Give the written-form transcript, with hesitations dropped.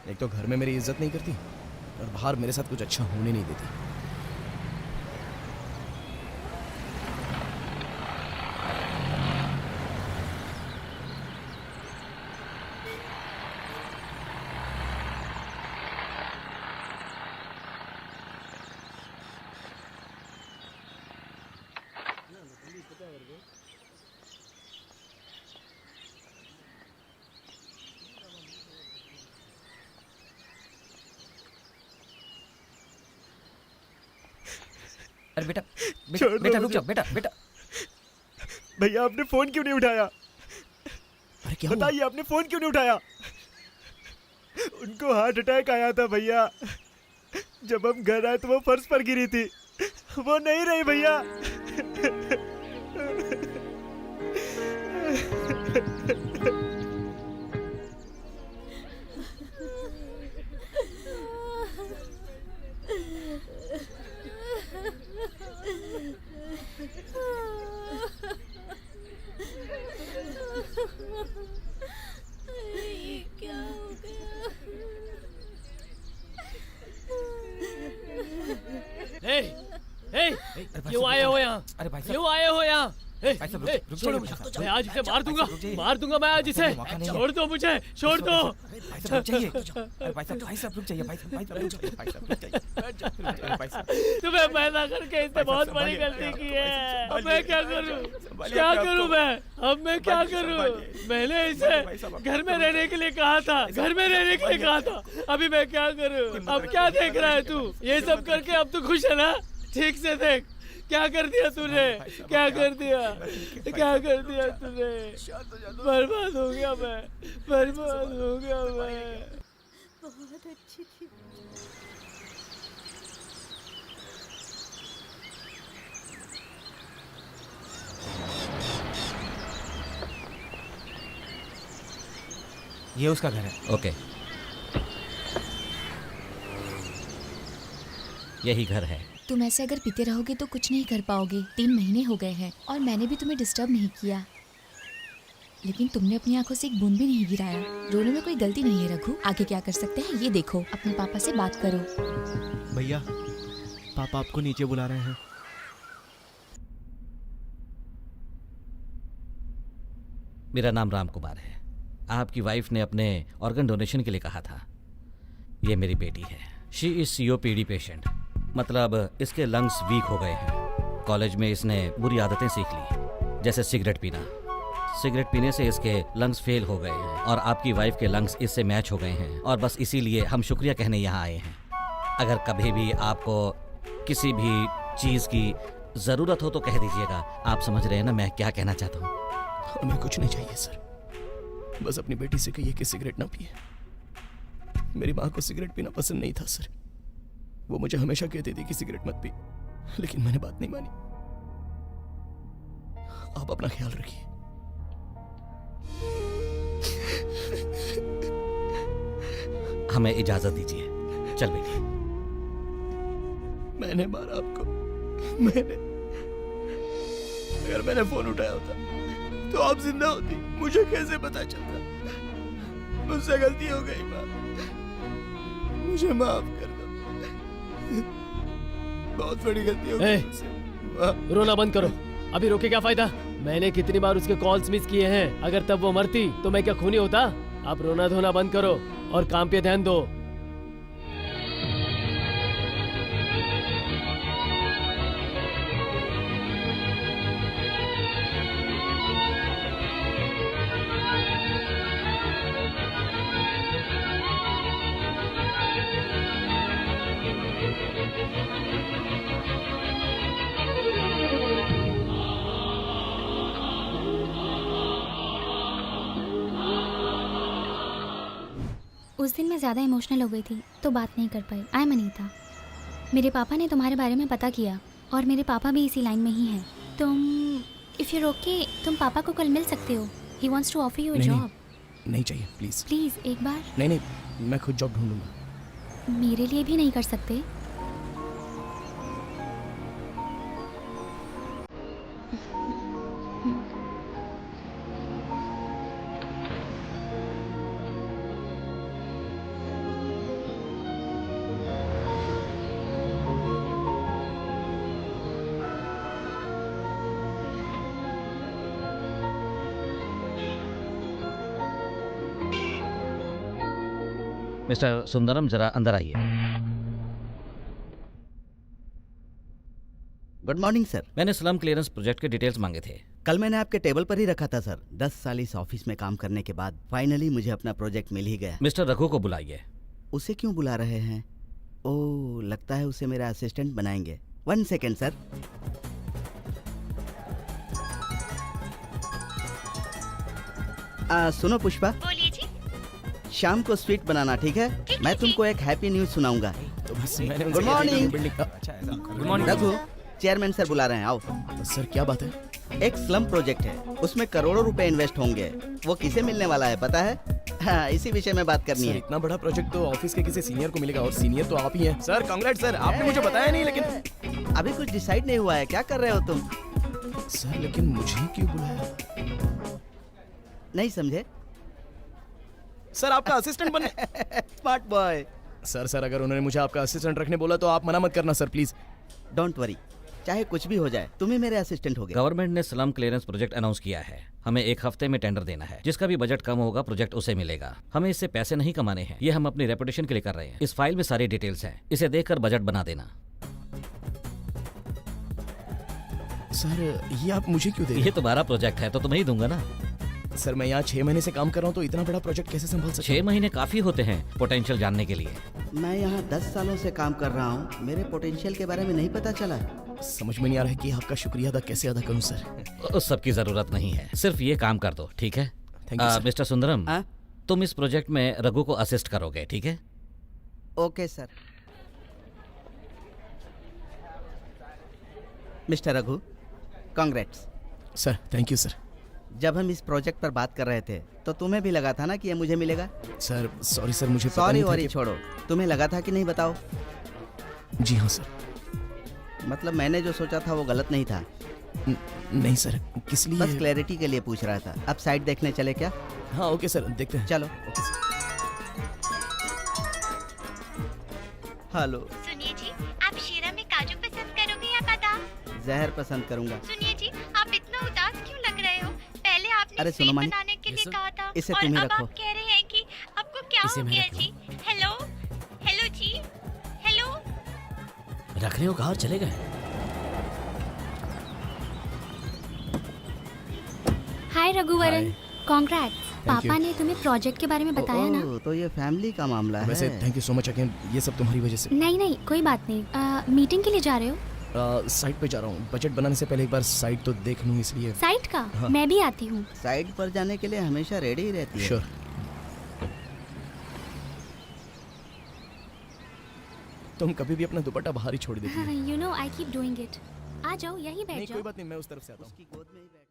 एक तो घर में मेरी इज्जत नहीं करती और बाहर मेरे साथ कुछ अच्छा होने नहीं देती। अरे बेटा छोड़ दो बेटा रुक मुझे। जाओ बेटा बेटा। भैया आपने फोन क्यों नहीं उठाया? अरे क्या हुआ? बताइए आपने फोन क्यों नहीं उठाया? उनको हार्ट अटैक आया था भैया। जब हम घर आए तो वो फर्श पर गिरी थी। वो नहीं रही भैया। ये क्या हो गया? क्यों आए हो यहाँ? अरे भाई साहब, क्यों आए हो यहाँ? भाई साहब रुक छोड़ो जाइए, मुझे, भाई साहब, मैं आज इसे मार दूंगा, रुक जाइए। मार दूंगा मैं आज इसे। मौका नहीं है। छोड़ दो मुझे, छोड़ दो। भाई साहब रुक जाइए। अरे भाई साहब रुक जाइए, भाई साहब रुक जाइए, भाई साहब रुक जाइए, भाई साहब। तुम्हें पैदा करके इसने बहुत बड़ी गलती की है। अब मैं क्या करूँ? क्या करूँ मैं? अब मैं क्या करूँ? मैंने इसे घर में रहने के लिए कहा था, घर में रहने के लिए कहा था। अभी मैं क्या करूँ? अब क्या देख रहा है तू? ये सब करके अब तू खुश है ना? ठीक से देख, क्या कर दिया तूने? क्या कर दिया? क्या कर दिया तूने? बर्बाद हो गया मैं, बर्बाद हो गया मैं। बहुत अच्छी थी। ये उसका घर है। ओके, यही घर है। तुम ऐसे अगर पीते रहोगे तो कुछ नहीं कर पाओगे। 3 महीने हो गए हैं और मैंने भी तुम्हें डिस्टर्ब नहीं किया, लेकिन तुमने अपनी आंखों से एक बूंद भी नहीं गिराया। रोने में कोई गलती नहीं है रघु। आगे क्या कर सकते हैं ये देखो। अपने पापा से बात करो। भैया पापा आपको नीचे बुला रहे हैं। मेरा नाम राम कुमार है। आपकी वाइफ ने अपने ऑर्गन डोनेशन के लिए कहा था। ये मेरी बेटी है। शी इज सीओपीडी पेशेंट, मतलब इसके लंग्स वीक हो गए हैं। कॉलेज में इसने बुरी आदतें सीख ली, जैसे सिगरेट पीना। सिगरेट पीने से इसके लंग्स फेल हो गए हैं और आपकी वाइफ के लंग्स इससे मैच हो गए हैं, और बस इसीलिए हम शुक्रिया कहने यहाँ आए हैं। अगर कभी भी आपको किसी भी चीज़ की ज़रूरत हो तो कह दीजिएगा। आप समझ रहे हैं ना मैं क्या कहना चाहता हूँ? हमें कुछ नहीं चाहिए सर, बस अपनी बेटी से कहिए कि सिगरेट ना पिए। मेरी माँ को सिगरेट पीना पसंद नहीं था सर। वो मुझे हमेशा कहती थी कि सिगरेट मत पी, लेकिन मैंने बात नहीं मानी। आप अपना ख्याल रखिए। हमें इजाज़त दीजिए। चल बेटी। मैंने मारा आपको, मैंने। अगर मैंने फोन उठाया होता तो आप जिंदा होती। मुझे कैसे पता चलता? मुझसे गलती हो गई माँ, मुझे माफ कर दो। बहुत बड़ी गलती हो गई मुझसे। माँ। रोना बंद करो। अभी रोके क्या फायदा? मैंने कितनी बार उसके कॉल्स मिस किए हैं। अगर तब वो मरती तो मैं क्या खूनी होता? आप रोना धोना बंद करो और काम पे ध्यान दो। उस दिन मैं ज़्यादा इमोशनल हो गई थी तो बात नहीं कर पाई। I am Anita. मेरे पापा ने तुम्हारे बारे में पता किया और मेरे पापा भी इसी लाइन में ही हैं। तुम इफ़ यू ओके तुम पापा को कल मिल सकते हो। He wants to offer you a job. नहीं चाहिए प्लीज। प्लीज़ एक बार। नहीं, मैं खुद जॉब ढूंढूंगा। मेरे लिए भी नहीं कर सकते? मिस्टर सुंदरम जरा अंदर आइए। Good morning sir. मैंने स्लम क्लियरेंस प्रोजेक्ट के डिटेल्स मांगे थे। कल मैंने आपके टेबल पर ही रखा था सर। 10 साल इस ऑफिस में काम करने के बाद फाइनली मुझे अपना प्रोजेक्ट मिल ही गया। मिस्टर रघु को बुलाइए। उसे क्यों बुला रहे हैं? ओह, लगता है उसे मेरा असिस्टेंट बनाएंगे। 1 सेकेंड सर। सुनो पुष्पा, बोलिए जी। शाम को स्वीट बनाना, ठीक है? मैं तुमको एक हैप्पी न्यूज सुनाऊंगा। तो बस मैंने गुड मॉर्निंग। अच्छा ऐसा। Good morning Raghu, chairman sir बुला रहे हैं, आओ। सर, क्या बात है? एक स्लम प्रोजेक्ट है, उसमें करोड़ों रुपए इन्वेस्ट होंगे। वो किसे मिलने वाला है पता है? हाँ, इसी विषय में बात करनी सर, है। इतना बड़ा प्रोजेक्ट तो ऑफिस के किसी सीनियर को मिलेगा, और सीनियर तो आप ही हैं। सर कांग्रेट सर, आपने मुझे बताया नहीं। लेकिन अभी कुछ डिसाइड नहीं हुआ है, क्या कर रहे हो तुम? सर, लेकिन मुझे क्यों बुलाया? नहीं समझे? सर, आपका असिस्टेंट बनने। Smart boy. सर अगर उन्होंने मुझे आपका असिस्टेंट रखने बोला तो आप मना मत करना सर, प्लीज। डोंट वरी, चाहे कुछ भी हो जाए, तुम ही मेरे असिस्टेंट हो गए। गवर्नमेंट ने स्लम क्लियरेंस प्रोजेक्ट अनाउंस किया है। हमें 1 हफ्ते में टेंडर देना है। जिसका भी बजट कम होगा प्रोजेक्ट उसे मिलेगा। हमें इससे पैसे नहीं कमाने हैं, ये हम अपनी रेपुटेशन के लिए कर रहे हैं। इस फाइल में सारी डिटेल्स हैं, इसे देखकर बजट बना देना। सर, ये आप मुझे क्यों दे रहे ये तुम्हारा प्रोजेक्ट है तो तुम्हें ही दूंगा ना। हैं? सर, मैं यहाँ 6 महीने से काम कर रहा हूँ, तो इतना बड़ा प्रोजेक्ट कैसे संभाल सकता 6 महीने काफी होते हैं पोटेंशियल जानने के लिए। मैं यहाँ 10 सालों से काम कर रहा हूँ, मेरे पोटेंशियल के बारे में नहीं पता चला। हूँ? समझ में नहीं आ रहा है कि आपका शुक्रिया अदा कैसे अदा करूँ सर। उस सब की जरूरत नहीं है, सिर्फ ये काम कर दो, ठीक है? Thank you, sir. Mister Sundaram, हाँ? तुम इस प्रोजेक्ट में रघु को असिस्ट करोगे, ठीक है? Okay sir. Mister Raghu, congrats. Sir, thank you sir. जब हम इस प्रोजेक्ट पर बात कर रहे थे तो तुम्हें भी लगा था ना कि ये मुझे मिलेगा? सर, सॉरी सर, मुझे पता सॉरी नहीं था वॉरी कि- छोड़ो, तुम्हें लगा था कि नहीं बताओ? जी हाँ सर। मतलब मैंने जो सोचा था वो गलत नहीं था। नहीं सर, किस लिए? बस क्लैरिटी के लिए पूछ रहा था। अब साइड देखने चले क्या? हाँ ओके सर, देखते हैं। चलो। Okay sir. हेलो। सुनिए जी, आप शीरा में काजू पसंद करोगे या बादाम? जहर पसंद करूंगा। सुनिए जी, आप इतना उदास क्यों लग रहे हो? पहले आपने अरे सुनो स्वीट मानी, बनाने के लिए कहा था, इसे और तुम ही अब रखो। आप कह रहे हैं कि आपको क्या इसे हो मैं गया रख जी? हेलो, हेलो जी, हेलो। रख रहे हो कहा, चले गए? हाय रघुवरन, कॉन्ग्रेट्स। you. पापा ने तुम्हें प्रोजेक्ट के बारे में बताया ना? ओह, तो ये फैमिली का मामला है। वैसे thank you so much again, ये सब तुम्हारी वजह से। नहीं नहीं, कोई बात नहीं। मीटिंग के लिए जा रहे हो? साइट पे जा रहा हूँ। बजट बनाने से पहले एक बार साइट तो देख लूँ, इसलिए। साइट का? हाँ। मैं भी आती हूँ। साइड पर जाने के लिए हमेशा रेडी ही रहती है। श्योर। तुम कभी भी अपना दुपट्टा बाहर ही छोड़ देती हो। You know I keep doing it. आ जाओ, यहीं बैठ नहीं, जाओ। कोई बात नहीं, मैं उस तरफ से आता हूँ। उसकी गोद में ही बैठ